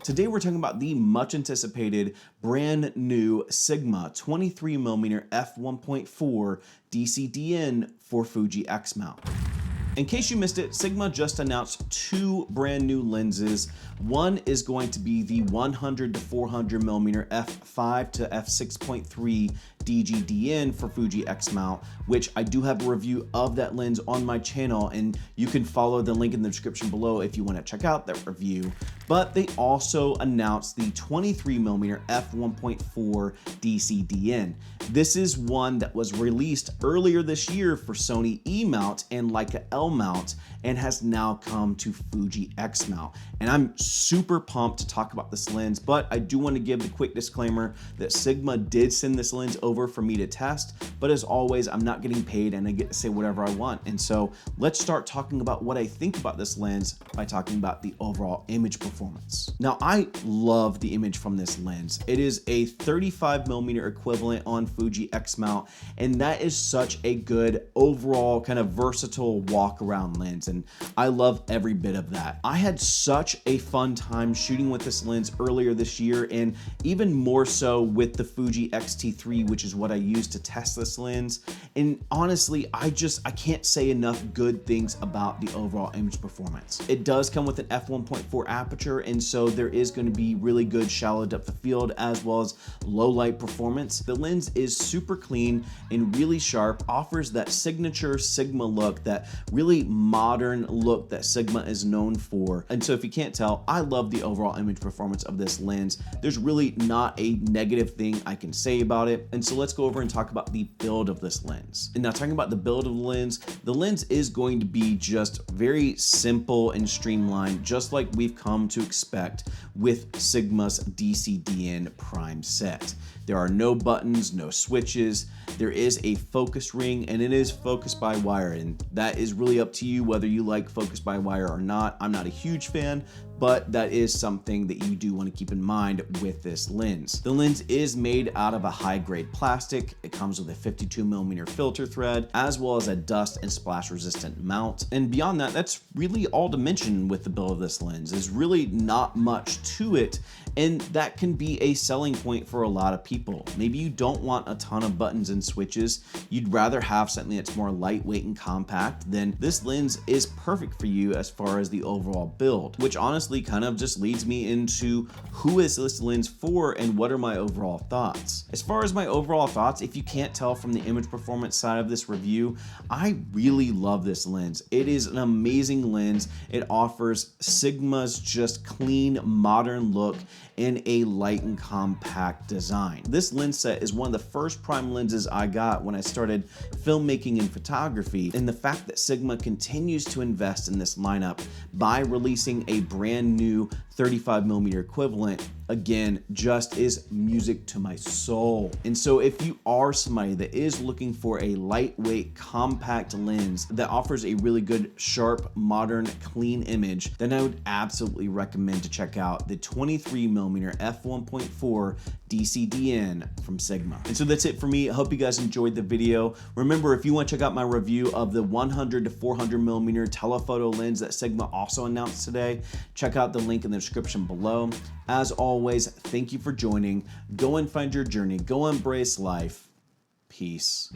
Today we're talking about the much anticipated brand new Sigma 23mm f1.4 DCDN for Fuji X mount. In case you missed it, Sigma just announced two brand new lenses. One is going to be the 100 to 400mm f5 to f6.3 DGDN for Fuji X mount, which I do have a review of that lens on my channel, and you can follow the link in the description below if you want to check out that review. But they also announced the 23mm f1.4 DCDN. This is one that was released earlier this year for Sony E mount and Leica L mount, and has now come to Fuji X mount. And I'm super pumped to talk about this lens, but I do want to give the quick disclaimer that Sigma did send this lens over for me to test, but as always, I'm not getting paid and I get to say whatever I want. And so let's start talking about what I think about this lens by talking about the overall image performance. Now, I love the image from this lens. It is a 35mm equivalent on Fuji X mount, and that is such a good overall kind of versatile walk around lens, and I love every bit of that. I had such a fun time shooting with this lens earlier this year, and even more so with the Fuji X-T3, which is what I used to test this lens. And honestly, I can't say enough good things about the overall image performance. It does come with an f1.4 aperture, and so there is going to be really good shallow depth of field as well as low light performance. The lens is super clean and really sharp, offers that signature Sigma look, that really modern look that Sigma is known for. And so if you can't tell, I love the overall image performance of this lens. There's really not a negative thing I can say about it. And so let's go over and talk about the build of this lens. And now talking about the build of the lens is going to be just very simple and streamlined, just like we've come to expect with Sigma's DCDN prime set. There are no buttons, no switches. There is a focus ring, and it is focus by wire, and that is really up to you whether you like focus by wire or not. I'm not a huge fan, but that is something that you do want to keep in mind with this lens. The lens is made out of a high-grade plastic. It comes with a 52mm filter thread, as well as a dust and splash resistant mount. And beyond that, that's really all to mention with the build of this lens. There's really not much to it, and that can be a selling point for a lot of people. Maybe you don't want a ton of buttons and switches. You'd rather have something that's more lightweight and compact. Then this lens is perfect for you as far as the overall build, which honestly kind of just leads me into who is this lens for and what are my overall thoughts. As far as my overall thoughts, if you can't tell from the image performance side of this review, I really love this lens. It is an amazing lens. It offers Sigma's just clean, modern look in a light and compact design. This lens set is one of the first prime lenses I got when I started filmmaking and photography, and the fact that Sigma continues to invest in this lineup by releasing a brand new 35mm equivalent, again, just is music to my soul. And so if you are somebody that is looking for a lightweight, compact lens that offers a really good, sharp, modern, clean image, then I would absolutely recommend to check out the 23mm f1.4 DCDN from Sigma. And so that's it for me. I hope you guys enjoyed the video. Remember, if you want to check out my review of the 100 to 400mm telephoto lens that Sigma also announced today, check out the link in the description below. As always, thank you for joining. Go and find your journey. Go embrace life. Peace.